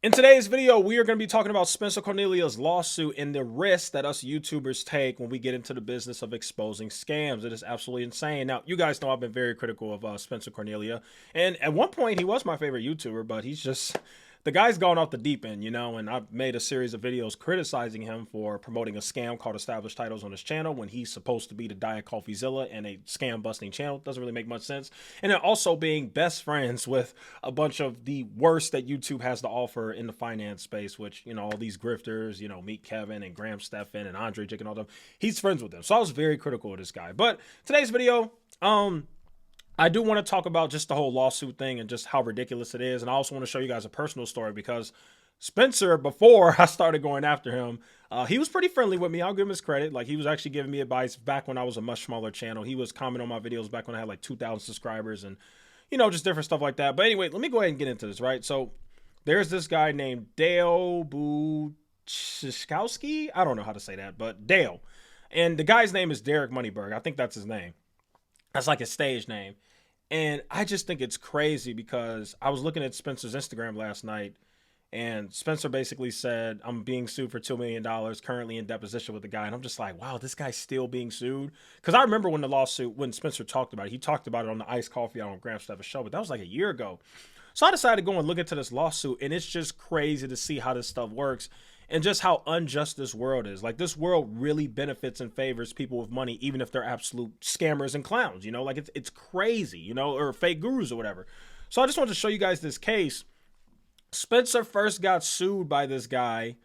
In today's video, we are going to be talking about Spencer Cornelia's lawsuit and the risks that us YouTubers take when we get into the business of exposing scams. It is absolutely insane. Now, you guys know I've been very critical of Spencer Cornelia, and at one point he was my favorite YouTuber, but he's just the guy's gone off the deep end, and I've made a series of videos criticizing him for promoting a scam called Established Titles on his channel when he's supposed to be the Diet Coffeezilla and a scam busting channel. Doesn't really make much sense. And then also being best friends with a bunch of the worst that YouTube has to offer in the finance space, which, all these grifters, Meet Kevin and Graham Stephan and Andre Jick and all them. He's friends with them. So I was very critical of this guy. But today's video, I do want to talk about just the whole lawsuit thing and just how ridiculous it is. And I also want to show you guys a personal story because Spencer, before I started going after him, he was pretty friendly with me. I'll give him his credit. Like, he was actually giving me advice back when I was a much smaller channel. He was commenting on my videos back when I had like 2,000 subscribers and, just different stuff like that. But anyway, let me go ahead and get into this, right? So there's this guy named Dale Buchkowski. I don't know how to say that, but Dale. And the guy's name is Derek Moneyberg. I think that's his name. That's like his stage name. And I just think it's crazy because I was looking at Spencer's Instagram last night, and Spencer basically said, I'm being sued for $2 million, currently in deposition with the guy. And I'm just like, wow, this guy's still being sued. Because I remember when Spencer talked about it, he talked about it on the Iced Coffee on Graham Stephan's show, but that was like a year ago. So I decided to go and look into this lawsuit, and it's just crazy to see how this stuff works and just how unjust this world is. Like, this world really benefits and favors people with money, even if they're absolute scammers and clowns, like it's crazy, or fake gurus or whatever. So I just wanted to show you guys this case. Spencer first got sued by this guy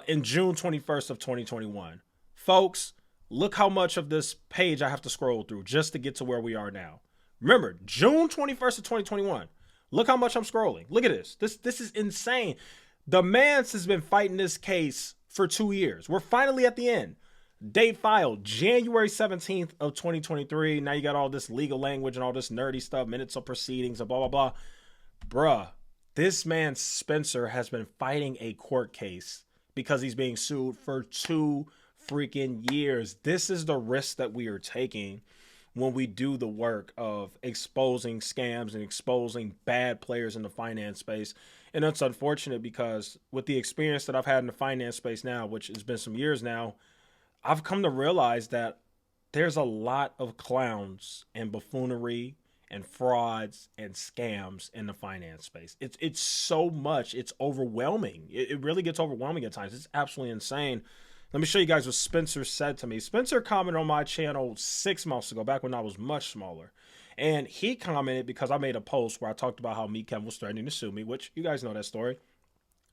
in June 21st of 2021. Folks, look how much of this page I have to scroll through just to get to where we are now. Remember, June 21st of 2021. Look how much I'm scrolling. Look at this. This is insane. The man has been fighting this case for 2 years. We're finally at the end. Date filed January 17th of 2023. Now you got all this legal language and all this nerdy stuff, minutes of proceedings and blah, blah, blah. Bruh, this man Spencer has been fighting a court case because he's being sued for 2 freaking years. This is the risk that we are taking when we do the work of exposing scams and exposing bad players in the finance space. And it's unfortunate because with the experience that I've had in the finance space now, which has been some years now, I've come to realize that there's a lot of clowns and buffoonery and frauds and scams in the finance space. It's so much. It's overwhelming. It really gets overwhelming at times. It's absolutely insane. Let me show you guys what Spencer said to me. Spencer commented on my channel 6 months ago, back when I was much smaller. And he commented because I made a post where I talked about how Meet Kevin was threatening to sue me, which you guys know that story.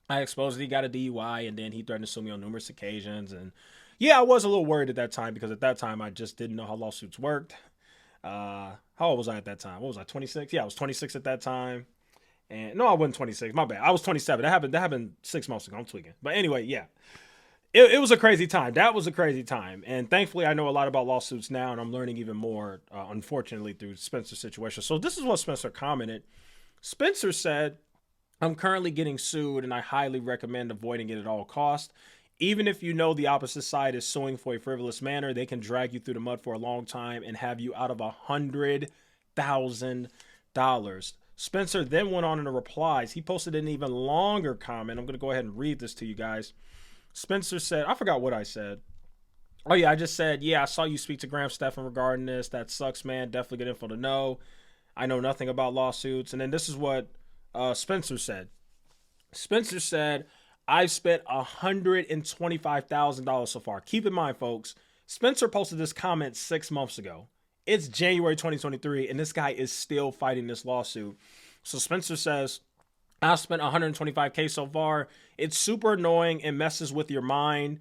I exposed that he got a DUI, and then he threatened to sue me on numerous occasions. And yeah, I was a little worried at that time because at that time I just didn't know how lawsuits worked. How old was I at that time? What was I, 26? Yeah, I was 26 at that time. And no, I wasn't 26. My bad. I was 27. That happened 6 months ago. I'm tweaking. But anyway, yeah. It was a crazy time. That was a crazy time. And thankfully, I know a lot about lawsuits now, and I'm learning even more, unfortunately, through Spencer's situation. So this is what Spencer commented. Spencer said, I'm currently getting sued, and I highly recommend avoiding it at all costs. Even if you know the opposite side is suing for a frivolous manner, they can drag you through the mud for a long time and have you out of $100,000. Spencer then went on in the replies. He posted an even longer comment. I'm going to go ahead and read this to you guys. Spencer said, I forgot what I said. Oh, yeah, I just said, yeah, I saw you speak to Graham Stephan regarding this. That sucks, man. Definitely good info to know. I know nothing about lawsuits. And then this is what Spencer said. Spencer said, I've spent $125,000 so far. Keep in mind, folks, Spencer posted this comment 6 months ago. It's January 2023, and this guy is still fighting this lawsuit. So Spencer says, I've spent $125K so far. It's super annoying and messes with your mind.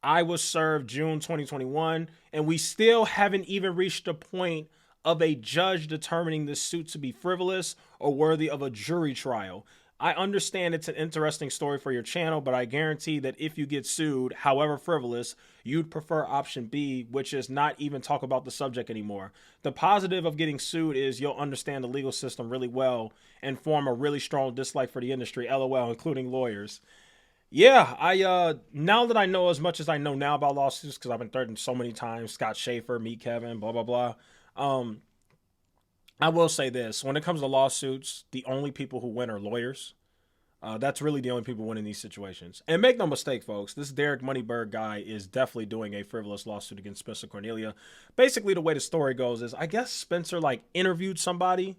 I was served June 2021, and we still haven't even reached the point of a judge determining this suit to be frivolous or worthy of a jury trial. I understand it's an interesting story for your channel, but I guarantee that if you get sued, however frivolous, you'd prefer option B, which is not even talk about the subject anymore. The positive of getting sued is you'll understand the legal system really well and form a really strong dislike for the industry, LOL, including lawyers. Yeah, now that I know as much as I know now about lawsuits, because I've been threatened so many times, Scott Schaefer, Meet Kevin, blah, blah, blah. I will say this. When it comes to lawsuits, the only people who win are lawyers. That's really the only people winning these situations. And make no mistake, folks, this Derek Moneyberg guy is definitely doing a frivolous lawsuit against Spencer Cornelia. Basically, the way the story goes is, I guess Spencer like interviewed somebody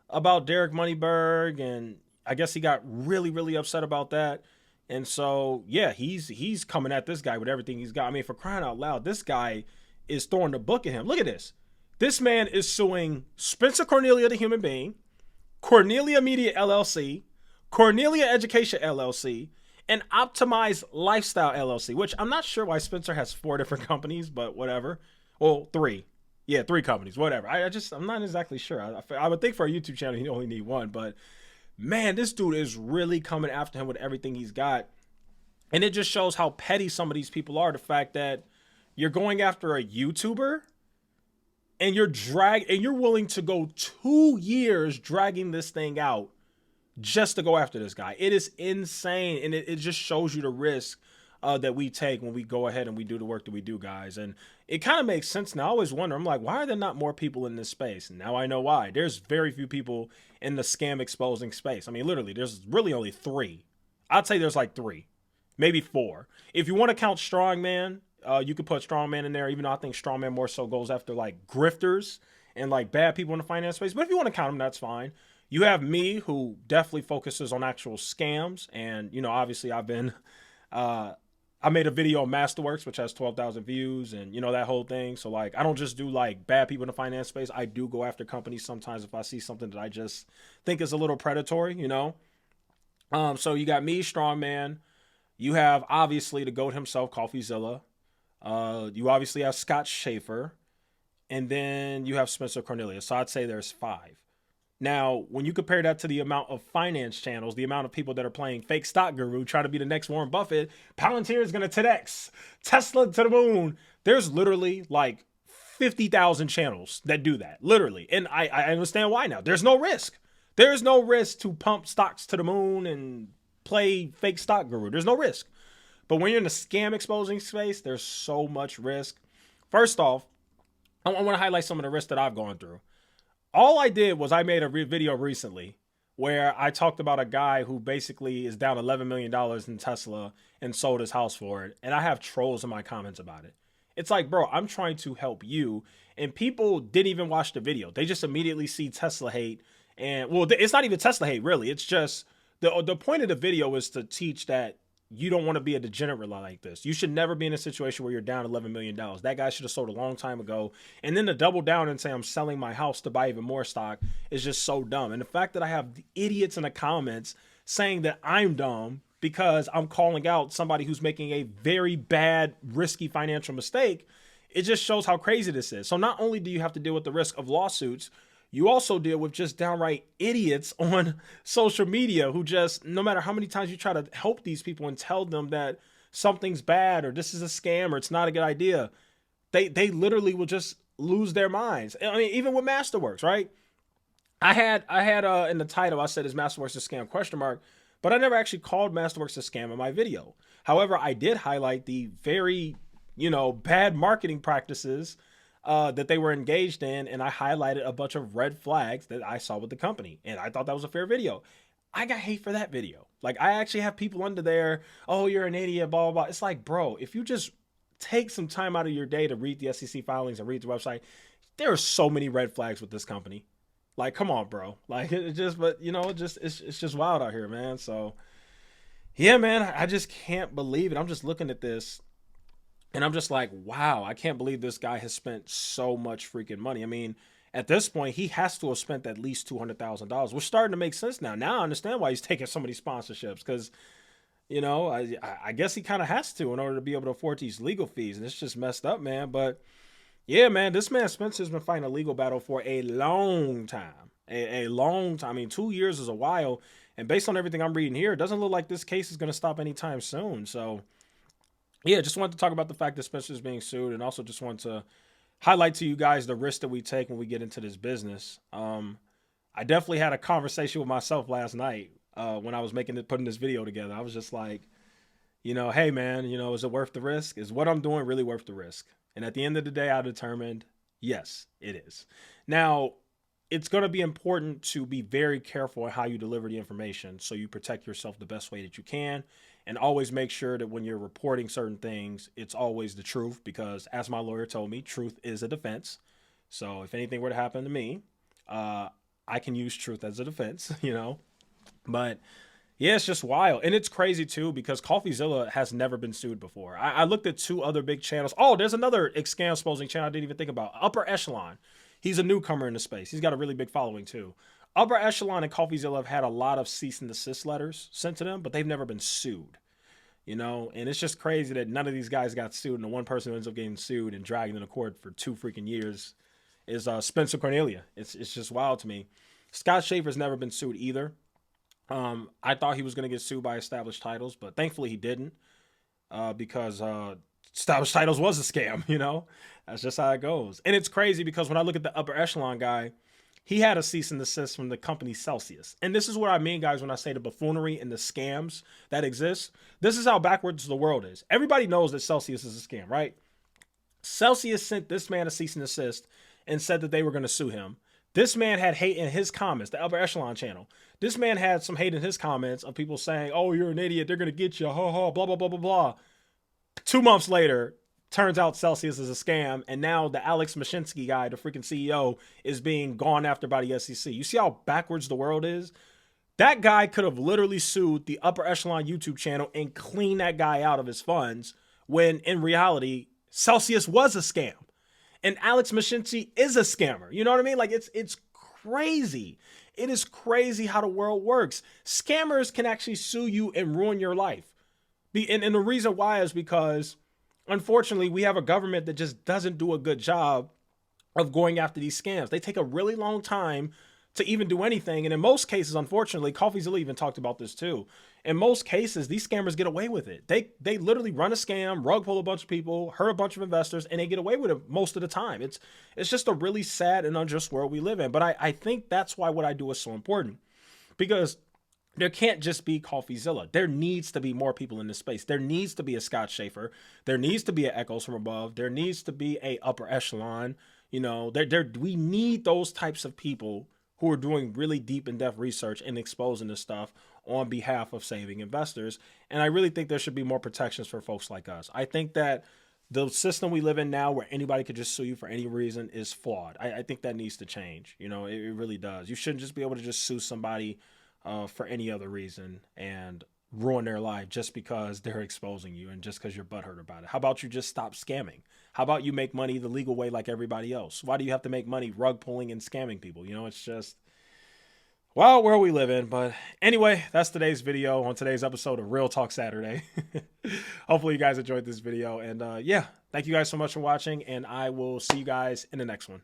about Derek Moneyberg, and I guess he got really, really upset about that. And so, yeah, he's coming at this guy with everything he's got. I mean, for crying out loud, this guy is throwing the book at him. Look at this. This man is suing Spencer Cornelia, the human being, Cornelia Media LLC, Cornelia Education LLC, and Optimized Lifestyle LLC, which I'm not sure why Spencer has 4 different companies, but whatever. Well, 3. Yeah, 3 companies, whatever. I'm not exactly sure. I would think for a YouTube channel, you only need 1, but man, this dude is really coming after him with everything he's got. And it just shows how petty some of these people are. The fact that you're going after a YouTuber and you're willing to go 2 years dragging this thing out just to go after this guy. It is insane. And it just shows you the risk that we take when we go ahead and we do the work that we do, guys. And it kind of makes sense now. I always wonder, I'm like, why are there not more people in this space? Now I know why. There's very few people in the scam exposing space. I mean, literally, there's really only 3. I'd say there's like 3, maybe 4. If you want to count Strongman, you could put Strongman in there, even though I think Strongman more so goes after like grifters and like bad people in the finance space. But if you want to count them, that's fine. You have me, who definitely focuses on actual scams. And, you know, obviously I've been, I made a video on Masterworks, which has 12,000 views and, you know, that whole thing. So like, I don't just do like bad people in the finance space. I do go after companies sometimes if I see something that I just think is a little predatory, you know? So you got me, Strongman. You have obviously the GOAT himself, CoffeeZilla. You obviously have Scott Schaefer, and then you have Spencer Cornelia. So I'd say there's 5. Now, when you compare that to the amount of finance channels, the amount of people that are playing fake stock guru, trying to be the next Warren Buffett, Palantir is going to 10x, Tesla to the moon. There's literally like 50,000 channels that do that, literally. And I understand why now. There's no risk. There's no risk to pump stocks to the moon and play fake stock guru. There's no risk. But when you're in the scam exposing space, there's so much risk. First off, I want to highlight some of the risks that I've gone through. All I did was I made a video recently where I talked about a guy who basically is down $11 million in Tesla and sold his house for it. And I have trolls in my comments about it. It's like, bro, I'm trying to help you. And people didn't even watch the video. They just immediately see Tesla hate. And well, it's not even Tesla hate, really. It's just the point of the video is to teach that you don't want to be a degenerate like this. You should never be in a situation where you're down $11 million. That guy should have sold a long time ago. And then to double down and say, I'm selling my house to buy even more stock is just so dumb. And the fact that I have the idiots in the comments saying that I'm dumb because I'm calling out somebody who's making a very bad, risky financial mistake, it just shows how crazy this is. So not only do you have to deal with the risk of lawsuits, you also deal with just downright idiots on social media who just, no matter how many times you try to help these people and tell them that something's bad or this is a scam or it's not a good idea, they literally will just lose their minds. I mean, even with Masterworks, right? I had in the title, I said, is Masterworks a scam, question mark, but I never actually called Masterworks a scam in my video. However, I did highlight the very, bad marketing practices that they were engaged in, and I highlighted a bunch of red flags that I saw with the company, and I thought that was a fair video. I got hate for that video. Like, I actually have people under there, oh, you're an idiot, blah, blah, blah. It's like, bro, if you just take some time out of your day to read the SEC filings and read the website, there are so many red flags with this company. Like, come on, bro. Like, it's just wild out here, man. So, yeah, man, I just can't believe it. I'm just looking at this, and I'm just like, wow, I can't believe this guy has spent so much freaking money. I mean, at this point, he has to have spent at least $200,000. We're starting to make sense now. Now I understand why he's taking some of these sponsorships because, I guess he kind of has to in order to be able to afford these legal fees. And it's just messed up, man. But yeah, man, this man Spencer's been fighting a legal battle for a long time. A long time. I mean, 2 years is a while. And based on everything I'm reading here, it doesn't look like this case is going to stop anytime soon. So, yeah, just wanted to talk about the fact that Spencer is being sued, and also just want to highlight to you guys the risk that we take when we get into this business. I definitely had a conversation with myself last night when I was putting this video together. I was just like, hey, man, is it worth the risk? Is what I'm doing really worth the risk? And at the end of the day, I determined, yes, it is. Now, it's going to be important to be very careful on how you deliver the information so you protect yourself the best way that you can. And always make sure that when you're reporting certain things, it's always the truth, because as my lawyer told me, truth is a defense. So if anything were to happen to me, I can use truth as a defense, you know. But yeah, it's just wild. And it's crazy too, because CoffeeZilla has never been sued before. I looked at two other big channels. Oh, there's another scam exposing channel I didn't even think about. Upper Echelon. He's a newcomer in the space. He's got a really big following too. Upper Echelon and CoffeeZilla have had a lot of cease and desist letters sent to them, but they've never been sued. You know, and it's just crazy that none of these guys got sued, and the one person who ends up getting sued and dragged into court for 2 freaking years is Spencer Cornelia. It's just wild to me. Scott Schaefer's never been sued either. I thought he was going to get sued by Established Titles, but thankfully he didn't, because Established Titles was a scam. You know, that's just how it goes. And it's crazy because when I look at the Upper Echelon guy, he had a cease and desist from the company Celsius. And this is what I mean, guys, when I say the buffoonery and the scams that exist. This is how backwards the world is. Everybody knows that Celsius is a scam, right? Celsius sent this man a cease and desist and said that they were going to sue him. This man had hate in his comments, the Upper Echelon channel. This man had some hate in his comments of people saying, oh, you're an idiot, they're going to get you, ha ha, blah, blah, blah, blah, blah. 2 months later, turns out Celsius is a scam, and now the Alex Mashinsky guy, the freaking CEO, is being gone after by the SEC. You see how backwards the world is? That guy could have literally sued the Upper Echelon YouTube channel and cleaned that guy out of his funds, when in reality, Celsius was a scam. And Alex Mashinsky is a scammer. You know what I mean? Like, it's crazy. It is crazy how the world works. Scammers can actually sue you and ruin your life. And the reason why is because, unfortunately, we have a government that just doesn't do a good job of going after these scams. They take a really long time to even do anything. And in most cases, unfortunately, CoffeeZilla even talked about this too. In most cases, these scammers get away with it. They literally run a scam, rug pull a bunch of people, hurt a bunch of investors, and they get away with it most of the time. It's just a really sad and unjust world we live in. But I think that's why what I do is so important, because there can't just be CoffeeZilla. There needs to be more people in this space. There needs to be a Scott Schaefer. There needs to be an Echoes from Above. There needs to be a Upper Echelon. You know, we need those types of people who are doing really deep in-depth research and exposing this stuff on behalf of saving investors. And I really think there should be more protections for folks like us. I think that the system we live in now, where anybody could just sue you for any reason, is flawed. I think that needs to change. You know, it really does. You shouldn't just be able to just sue somebody for any other reason and ruin their life just because they're exposing you and just because you're butthurt about it. How about you just stop scamming? How about you make money the legal way like everybody else? Why do you have to make money rug pulling and scamming people? You know, it's just, well, where we live in. But anyway, that's today's video on today's episode of Real Talk Saturday. Hopefully you guys enjoyed this video. And yeah, thank you guys so much for watching, and I will see you guys in the next one.